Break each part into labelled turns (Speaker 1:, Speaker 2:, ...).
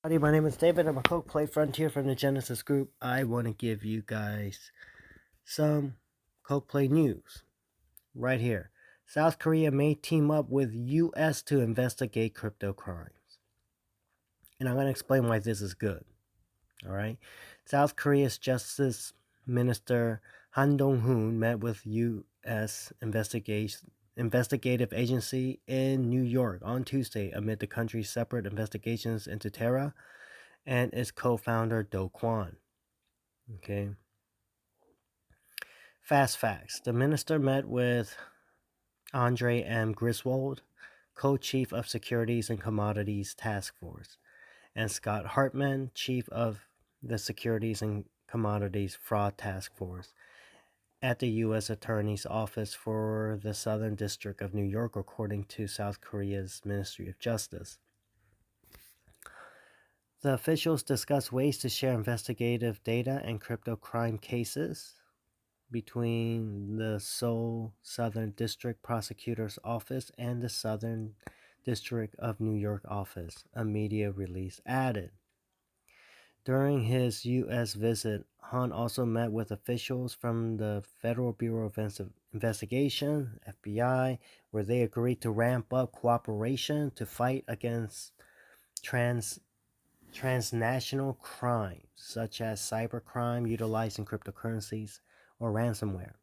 Speaker 1: Howdy, my name is David. I'm a KOK-PLAY Frontier from the Genesis Group. I want to give you guys some KOK-PLAY news right here. South Korea may team up with U.S. to investigate crypto crimes. And I'm going to explain why this is good. All right. South Korea's Justice Minister Han Dong-hoon met with U.S. investigative agency in New York on Tuesday amid the country's separate investigations into Terra and its co-founder Do Kwon. Okay. Fast facts. The minister met with Andre M. Griswold, co-chief of Securities and Commodities Task Force, and Scott Hartman, chief of the Securities and Commodities Fraud Task Force at the U.S. Attorney's Office for the Southern District of New York, according to South Korea's Ministry of Justice. The officials discussed ways to share investigative data and crypto crime cases between the Seoul Southern District Prosecutor's Office and the Southern District of New York office, a media release added. During his U.S. visit, Han also met with officials from the Federal Bureau of Investigation, FBI, where they agreed to ramp up cooperation to fight against transnational crimes, such as cybercrime utilizing cryptocurrencies or ransomware.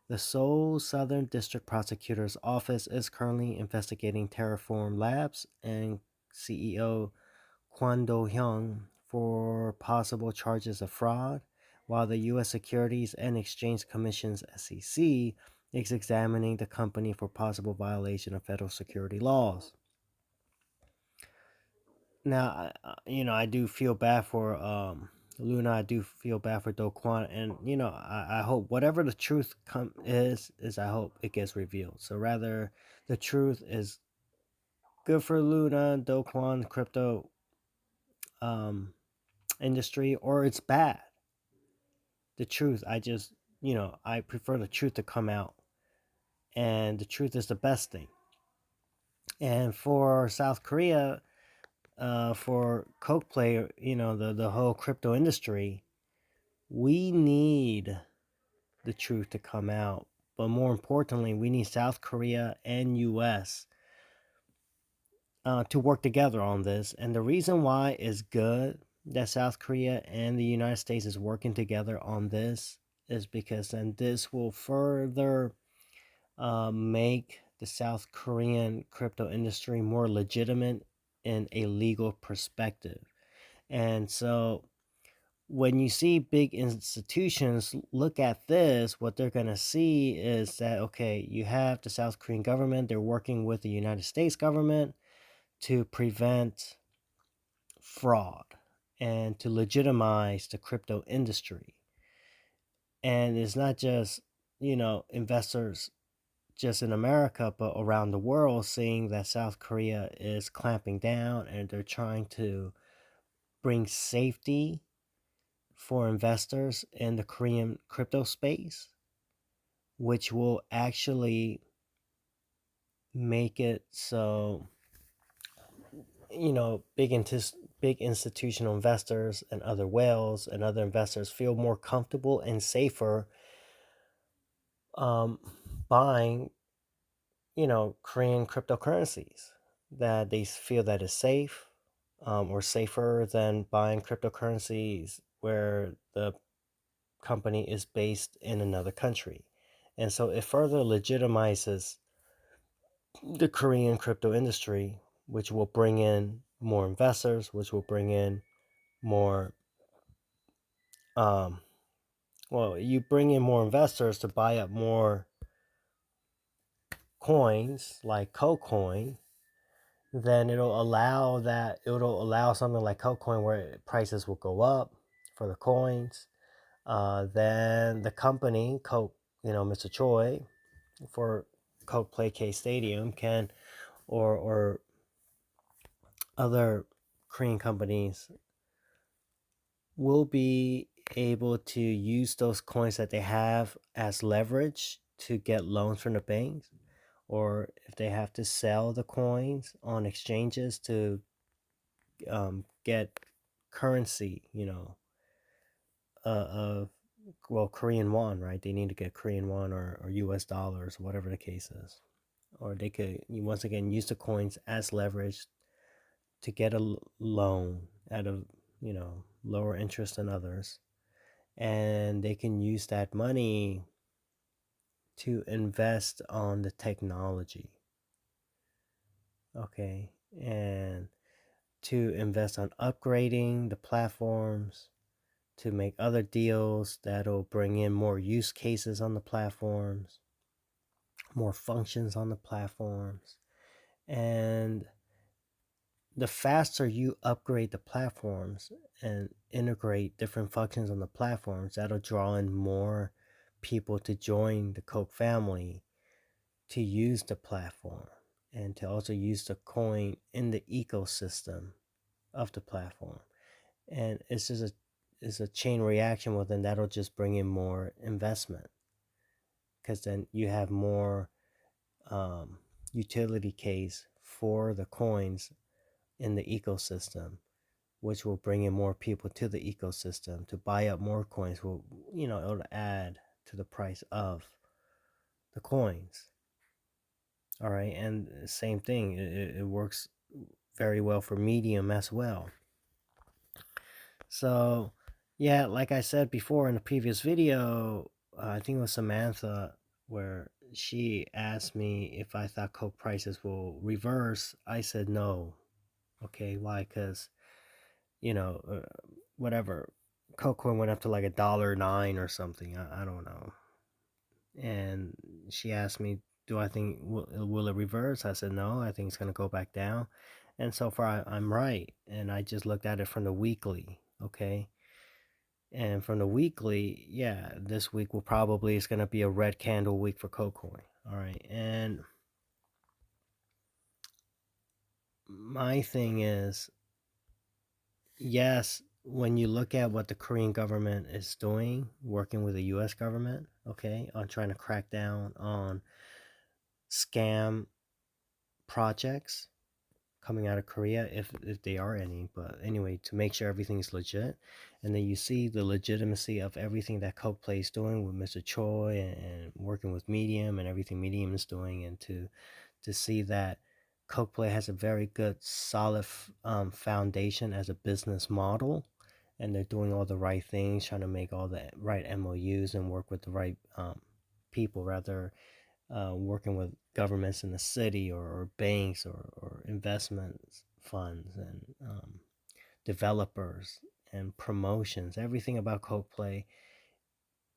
Speaker 1: The Seoul Southern District Prosecutor's Office is currently investigating Terraform Labs and CEO Kwon Do-hyung for possible charges of fraud, while the U.S. Securities and Exchange Commission's SEC is examining the company for possible violation of federal security laws. Now, I do feel bad for Luna. I do feel bad for Do Kwon, and I hope whatever the truth is I hope it gets revealed. So rather, the truth is good for Luna, Do Kwon, crypto um industry, or it's bad. The truth, I prefer the truth to come out, and the truth is the best thing. And for South Korea, for KOK-PLAY, the whole crypto industry, we need the truth to come out. But more importantly, we need South Korea and U.S. To work together on this. And the reason why is good that South Korea and the United States is working together on this is because then this will further make the South Korean crypto industry more legitimate in a legal perspective. And so when you see big institutions look at this, what they're going to see is that, okay, you have the South Korean government, they're working with the United States government to prevent fraud and to legitimize the crypto industry. And it's not just, investors just in America, but around the world, seeing that South Korea is clamping down and they're trying to bring safety for investors in the Korean crypto space, which will actually make it so big institutional investors and other whales and other investors feel more comfortable and safer buying Korean cryptocurrencies, that they feel that is safe or safer than buying cryptocurrencies where the company is based in another country. And so it further legitimizes the Korean crypto industry, which will bring in more investors, which will bring in more, you bring in more investors to buy up more coins like KOKoin, then it'll allow something like KOKoin where prices will go up for the coins. Then the company, Coke, Mr. Choi, for KOK-PLAY K Stadium can, or other Korean companies will be able to use those coins that they have as leverage to get loans from the banks, or if they have to sell the coins on exchanges to get currency, of well, Korean won, right? They need to get Korean won or US dollars, whatever the case is. Or they could, once again, use the coins as leverage to get a loan at a, lower interest than others. And they can use that money to invest on the technology. Okay. And to invest on upgrading the platforms, to make other deals that'll bring in more use cases on the platforms, more functions on the platforms. And the faster you upgrade the platforms and integrate different functions on the platforms, that'll draw in more people to join the Coke family to use the platform and to also use the coin in the ecosystem of the platform. And it's a chain reaction. Well, then that'll just bring in more investment, because then you have more utility case for the coins in the ecosystem, which will bring in more people to the ecosystem to buy up more coins. Will, it'll add to the price of the coins. All right, and same thing. It works very well for Medium as well. So, yeah, like I said before in the previous video, I think it was Samantha, where she asked me if I thought Coke prices will reverse. I said no. Okay, why? Because, whatever, Coke coin went up to like $1.09 or something. I don't know. And she asked me, do I think will it reverse? I said no. I think it's gonna go back down. And so far, I'm right. And I just looked at it from the weekly. Okay. And from the weekly, yeah, this week will probably is going to be a red candle week for KOK-Coin. All right. And my thing is, yes, when you look at what the Korean government is doing, working with the US government, okay, on trying to crack down on scam projects coming out of Korea, if they are any, but anyway, to make sure everything's legit. And then you see the legitimacy of everything that KOK-PLAY is doing with Mr. Choi and working with Medium and everything Medium is doing, and to see that KOK-PLAY has a very good solid foundation as a business model, and they're doing all the right things, trying to make all the right MOUs and work with the right people, rather working with governments in the city or banks or investment funds and developers and promotions. Everything about KOK-PLAY,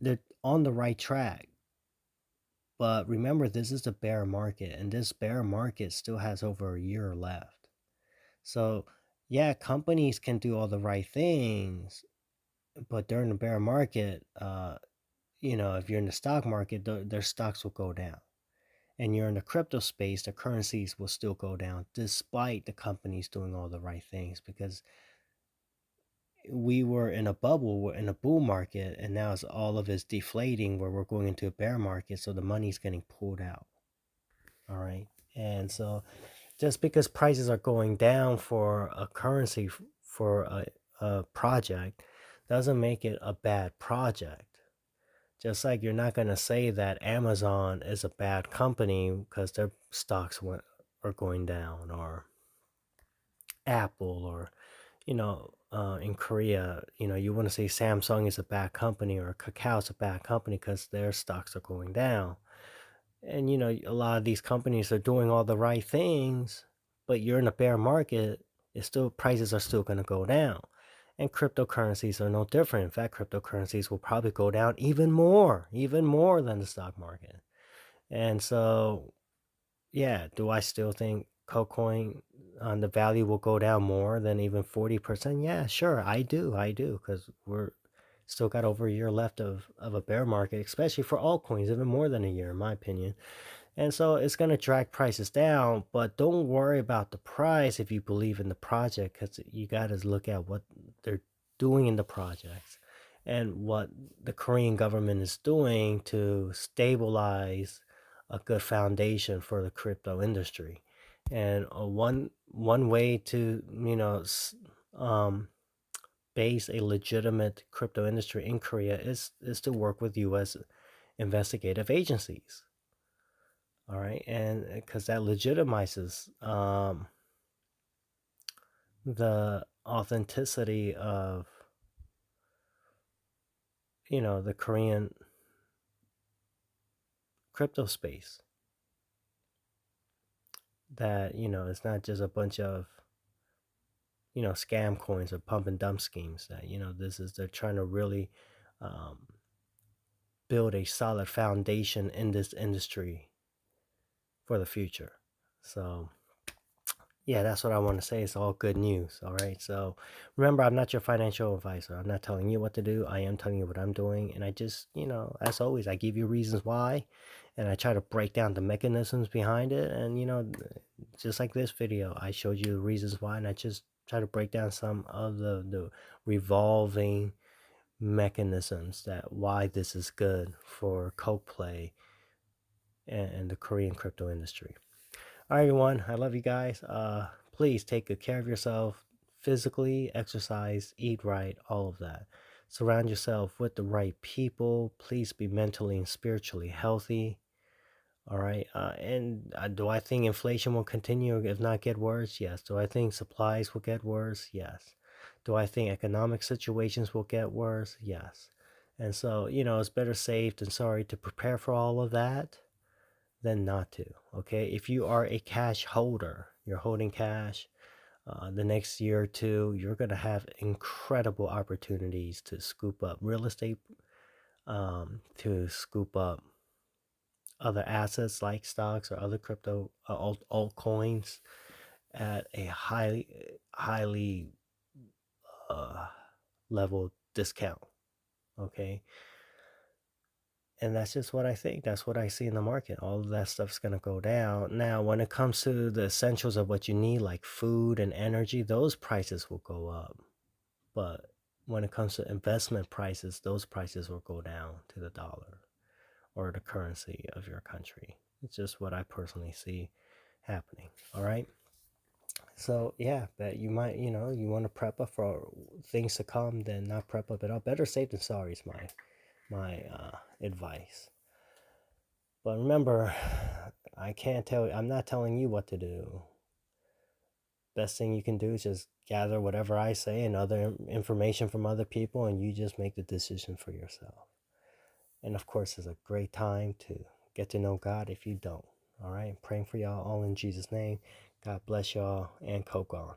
Speaker 1: they're on the right track. But remember, this is the bear market, and this bear market still has over a year left. So, yeah, companies can do all the right things, but during the bear market, if you're in the stock market, their stocks will go down. And you're in the crypto space, the currencies will still go down despite the companies doing all the right things, because we were in a bubble, we're in a bull market, and now all of it's deflating where we're going into a bear market, so the money's getting pulled out. All right. And so just because prices are going down for a currency for a project doesn't make it a bad project. Just like you're not going to say that Amazon is a bad company because their stocks are going down, or Apple, or in Korea, you want to say Samsung is a bad company or Kakao is a bad company because their stocks are going down. And a lot of these companies are doing all the right things, but you're in a bear market, prices are still going to go down. And cryptocurrencies are no different. In fact, cryptocurrencies will probably go down even more than the stock market. And so, yeah, do I still think KOKoin on the value will go down more than even 40%? Yeah, sure, I do, because we're still got over a year left of a bear market, especially for altcoins, even more than a year, in my opinion. And so it's going to drag prices down, but don't worry about the price if you believe in the project, because you got to look at what they're doing in the projects and what the Korean government is doing to stabilize a good foundation for the crypto industry. And one way to um, base a legitimate crypto industry in Korea is to work with U.S. investigative agencies. All right, and because that legitimizes the authenticity of the Korean crypto space. That it's not just a bunch of scam coins or pump and dump schemes. That this is they're trying to really um, build a solid foundation in this industry for the future. So yeah, that's what I want to say. It's all good news. All right. So remember, I'm not your financial advisor. I'm not telling you what to do. I am telling you what I'm doing. And I just, as always, I give you reasons why. And I try to break down the mechanisms behind it. And, just like this video, I showed you the reasons why. And I just try to break down some of the revolving mechanisms that why this is good for KOK-PLAY and the Korean crypto industry. All right, everyone. I love you guys. Please take good care of yourself physically, exercise, eat right, all of that. Surround yourself with the right people. Please be mentally and spiritually healthy. All right. And do I think inflation will continue, if not get worse? Yes. Do I think supplies will get worse? Yes. Do I think economic situations will get worse? Yes. And so, it's better safe than sorry to prepare for all of that than not to. Okay, if you are a cash holder, you're holding cash. The next year or two, you're gonna have incredible opportunities to scoop up real estate, to scoop up other assets like stocks or other crypto altcoins at a highly uh, level discount. Okay, and that's just what I think. That's what I see in the market. All of that stuff's going to go down. Now, when it comes to the essentials of what you need, like food and energy, those prices will go up. But when it comes to investment prices, those prices will go down to the dollar or the currency of your country. It's just what I personally see happening. All right. So yeah, but you might, you want to prep up for things to come, then not prep up at all. Better safe than sorry is my advice. But remember, I'm not telling you what to do. Best thing you can do is just gather whatever I say and other information from other people, and you just make the decision for yourself. And of course, it's a great time to get to know God if you don't. All right, praying for y'all all in Jesus' name. God bless y'all and coke on.